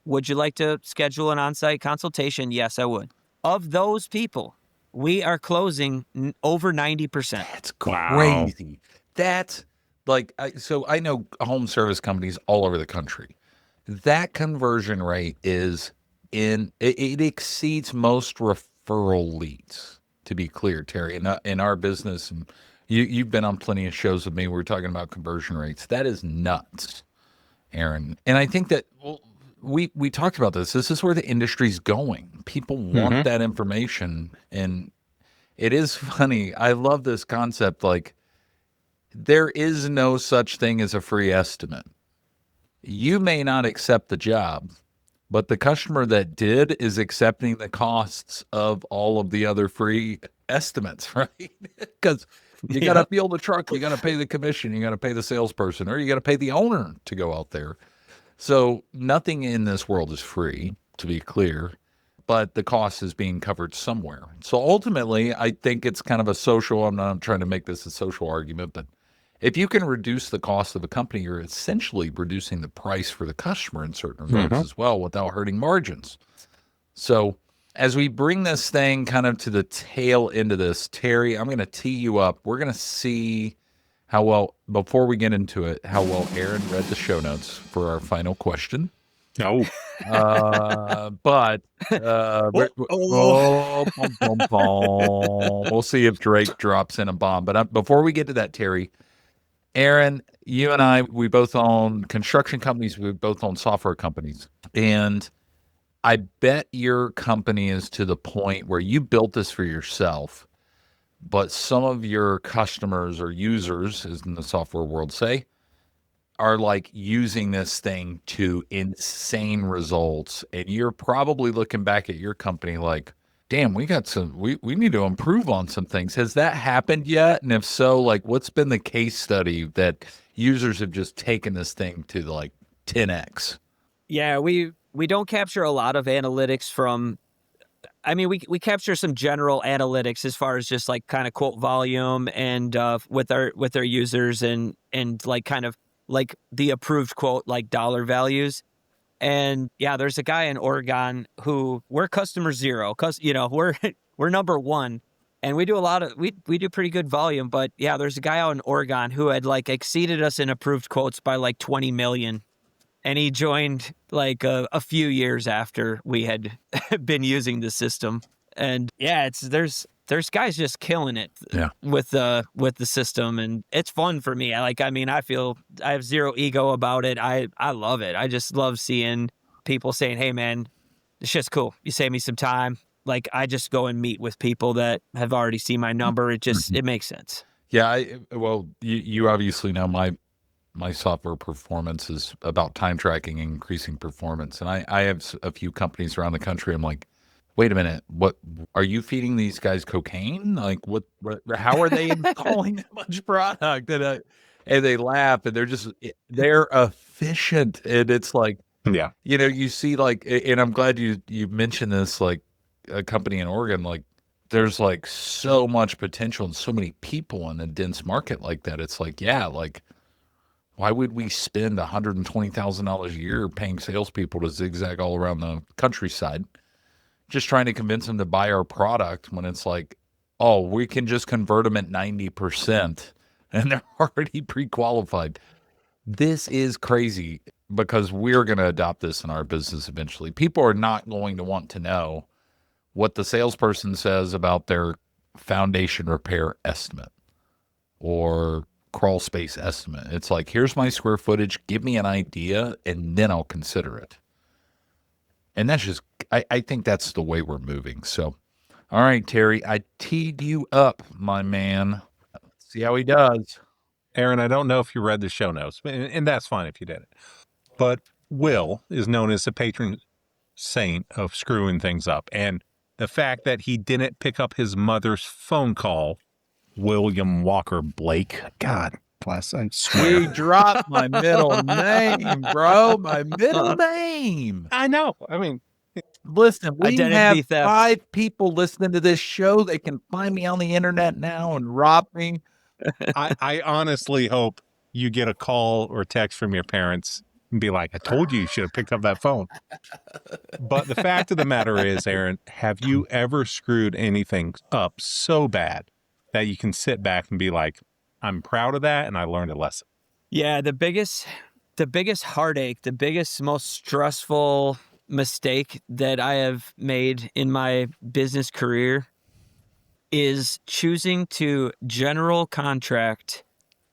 would you like to schedule an on-site consultation? Yes, I would. Of those people, we are closing over 90%. That's crazy. Wow. That's like, so I know home service companies all over the country. That conversion rate is it exceeds most referral leads, to be clear, Terry. In our business, and you've been on plenty of shows with me where we're talking about conversion rates. That is nuts, Aaron. And I think that we talked about this. This is where the industry's going. People want that information. And it is funny. I love this concept. Like, there is no such thing as a free estimate. You may not accept the job, but the customer that did is accepting the costs of all of the other free estimates, right? Because you got to Yep. fuel the truck, you got to pay the commission, you got to pay the salesperson, or you got to pay the owner to go out there. So nothing in this world is free, to be clear, but the cost is being covered somewhere. So ultimately, I think it's kind of a social, I'm not trying to make this a social argument, but if you can reduce the cost of a company, you're essentially reducing the price for the customer in certain regards as well without hurting margins. So as we bring this thing kind of to the tail end of this, Terry, I'm going to tee you up. We're going to see how well, before we get into it, how well Aaron read the show notes for our final question. Oh, But we'll see if Drake drops in a bomb. But before we get to that, Terry, Aaron, you and I, we both own construction companies. We both own software companies. And I bet your company is to the point where you built this for yourself, but some of your customers or users, as in the software world say, are like using this thing to insane results. And you're probably looking back at your company like, damn, we need to improve on some things. Has that happened yet? And if so, like, what's been the case study that users have just taken this thing to like 10x? Yeah, we don't capture a lot of analytics from. I mean, we capture some general analytics as far as just like kind of quote volume and with our users and like kind of like the approved quote like dollar values. And yeah, there's a guy in Oregon who we're customer zero because, we're number one and we do a lot of, we do pretty good volume. But yeah, there's a guy out in Oregon who had like exceeded us in approved quotes by like 20 million. And he joined like a few years after we had been using the system. And yeah, there's guys just killing it with the system, and it's fun for me. I feel I have zero ego about it. I love it. I just love seeing people saying, "Hey man, this shit's cool. You save me some time." Like I just go and meet with people that have already seen my number. It makes sense. Yeah, well, you obviously know my software performance is about time tracking and increasing performance. And I have a few companies around the country. I'm like, wait a minute, what are you feeding these guys cocaine? Like how are they installing that much product? And they laugh and they're efficient. And it's like, yeah. you see like, and I'm glad you mentioned this, like a company in Oregon, like there's like so much potential and so many people in a dense market like that. It's like, yeah, like, why would we spend $120,000 a year paying salespeople to zigzag all around the countryside, just trying to convince them to buy our product when it's like, oh, we can just convert them at 90% and they're already pre-qualified. This is crazy because we're going to adopt this in our business eventually. People are not going to want to know what the salesperson says about their foundation repair estimate or crawl space estimate. It's like, here's my square footage, give me an idea, and then I'll consider it. And that's just, I think that's the way we're moving. So, all right, Terry, I teed you up, my man. Let's see how he does. Aaron, I don't know if you read the show notes, and that's fine if you didn't. But Will is known as the patron saint of screwing things up. And the fact that he didn't pick up his mother's phone call, William Walker Blake, God bless, I swear. We dropped my middle name, bro. My middle name. I know. I mean, listen, we Identity have theft. 5 people listening to this show. They can find me on the internet now and rob me. I honestly hope you get a call or text from your parents and be like, I told you should have picked up that phone. But the fact of the matter is, Aaron, have you ever screwed anything up so bad that you can sit back and be like, I'm proud of that and I learned a lesson? Yeah, the biggest heartache, the biggest, most stressful mistake that I have made in my business career is choosing to general contract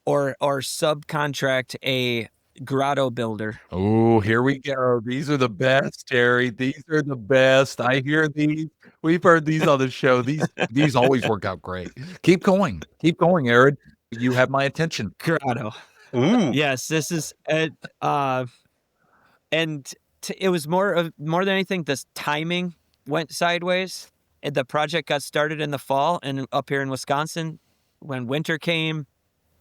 or subcontract a grotto builder. Oh, here we go. These are the best, Terry. These are the best. I hear these. We've heard these on the show. These always work out great. Keep going. Keep going, Aaron. You have my attention. Grotto. Ooh. Yes, this is And it was more than anything, this timing went sideways. And the project got started in the fall, and up here in Wisconsin, when winter came,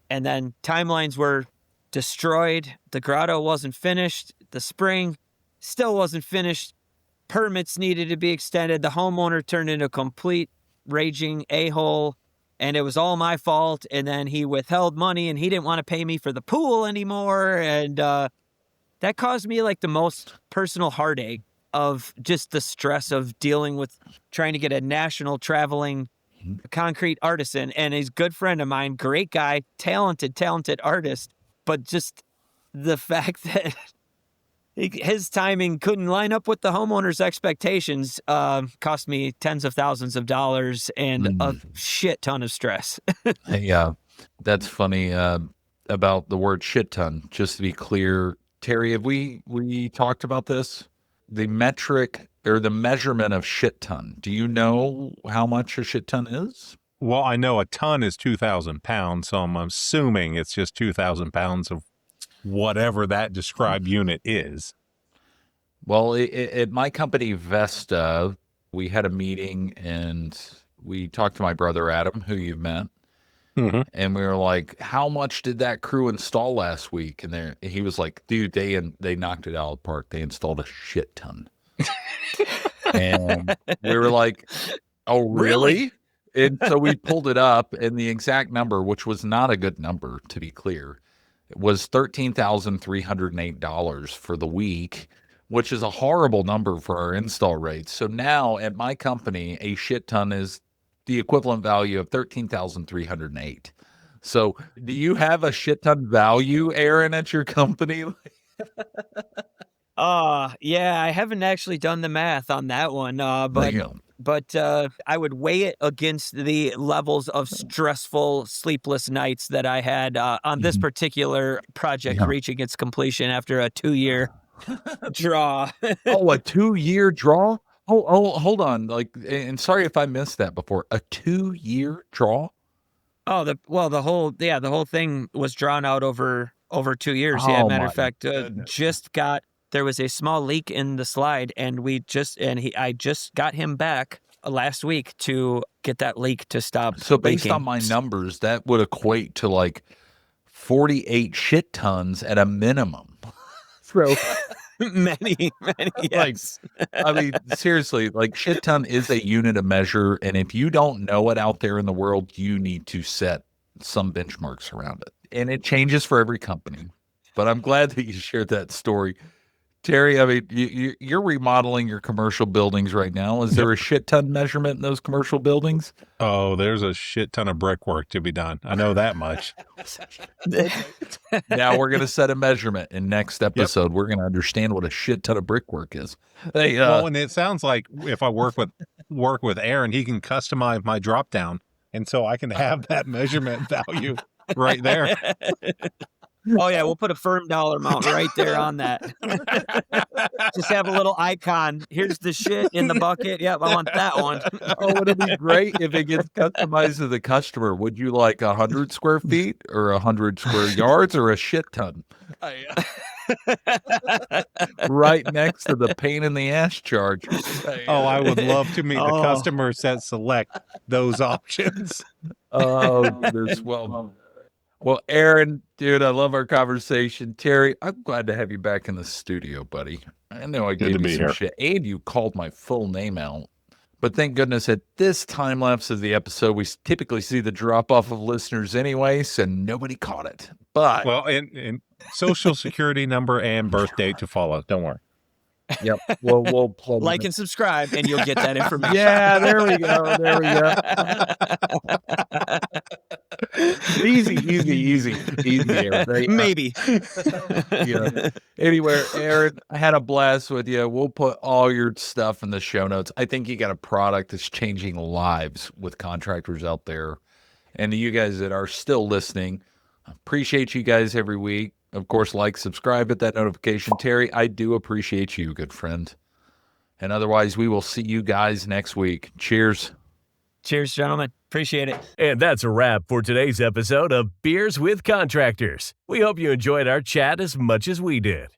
and then timelines were destroyed. The grotto wasn't finished. The spring still wasn't finished. Permits needed to be extended. The homeowner turned into a complete raging a-hole, and it was all my fault. And then he withheld money, and he didn't want to pay me for the pool anymore. And that caused me like the most personal heartache of just the stress of dealing with trying to get a national traveling concrete artisan. And he's a good friend of mine, great guy, talented artist. But just the fact that his timing couldn't line up with the homeowner's expectations cost me tens of thousands of dollars and a shit ton of stress. Yeah, that's funny about the word shit ton. Just to be clear, Terry, have we talked about this? The metric or the measurement of shit ton. Do you know how much a shit ton is? Well, I know a ton is 2,000 pounds, so I'm assuming it's just 2,000 pounds of whatever that described unit is. Well, at my company, Vesta, we had a meeting and we talked to my brother, Adam, who you've met. Mm-hmm. And we were like, how much did that crew install last week? And he was like, dude, they knocked it out of the park. They installed a shit ton. And we were like, oh, really? And so we pulled it up, and the exact number, which was not a good number, to be clear, it was $13,308 for the week, which is a horrible number for our install rates. So now at my company, a shit ton is the equivalent value of $13,308. So do you have a shit ton value, Aaron, at your company? Yeah, I haven't actually done the math on that one, but I would weigh it against the levels of stressful, sleepless nights that I had on this particular project reaching its completion after a 2-year draw. Oh, a 2-year draw? Oh, hold on. And sorry if I missed that before. A 2-year draw? Oh, the whole thing was drawn out over 2 years. Yeah, matter of fact, there was a small leak in the slide, and I just got him back last week to get that leak to stop. So based leaking. on my numbers, that would equate to like 48 shit tons at a minimum. So many, yes. I mean, seriously, like shit ton is a unit of measure, and if you don't know it out there in the world, you need to set some benchmarks around it. And it changes for every company. But I'm glad that you shared that story. Terry, I mean, you're remodeling your commercial buildings right now. Is there a shit ton measurement in those commercial buildings? Oh, there's a shit ton of brickwork to be done. I know that much. Now we're going to set a measurement in next episode. We're going to understand what a shit ton of brickwork is. Hey, well, and it sounds like if I work with Aaron, he can customize my drop down, and so I can have that measurement value right there. Oh, yeah, we'll put a firm dollar amount right there on that. Just have a little icon. Here's the shit in the bucket. Yep, I want that one. Oh, would it be great if it gets customized to the customer? Would you like 100 square feet or 100 square yards or a shit ton? Right next to the pain in the ass charge. Oh, I would love to meet the customers that select those options. Oh, well, Aaron, dude, I love our conversation. Terry, I'm glad to have you back in the studio, buddy. I know I gave you some shit, and you called my full name out. But thank goodness at this time lapse of the episode, we typically see the drop off of listeners anyway, so nobody caught it. But and social security number and birth date to follow. Don't worry. Yep. We'll plug like and subscribe, and you'll get that information. Yeah, there we go. Easy. Aaron. Maybe. Yeah. Anyway, Aaron, I had a blast with you. We'll put all your stuff in the show notes. I think you got a product that's changing lives with contractors out there. And to you guys that are still listening, I appreciate you guys every week. Of course, like, subscribe, hit that notification. Terry, I do appreciate you, good friend. And otherwise, we will see you guys next week. Cheers. Cheers, gentlemen. Appreciate it. And that's a wrap for today's episode of Beers with Contractors. We hope you enjoyed our chat as much as we did.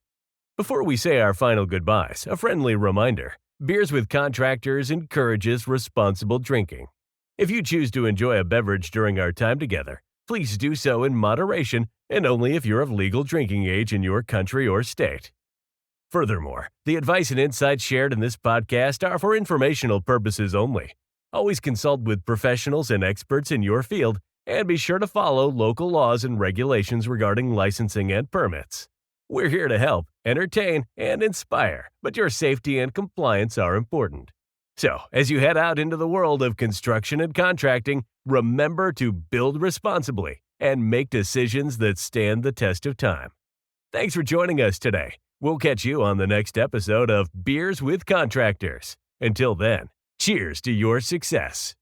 Before we say our final goodbyes, a friendly reminder. Beers with Contractors encourages responsible drinking. If you choose to enjoy a beverage during our time together, please do so in moderation and only if you're of legal drinking age in your country or state. Furthermore, the advice and insights shared in this podcast are for informational purposes only. Always consult with professionals and experts in your field, and be sure to follow local laws and regulations regarding licensing and permits. We're here to help, entertain, and inspire, but your safety and compliance are important. So, as you head out into the world of construction and contracting, remember to build responsibly and make decisions that stand the test of time. Thanks for joining us today. We'll catch you on the next episode of Beers with Contractors. Until then, cheers to your success.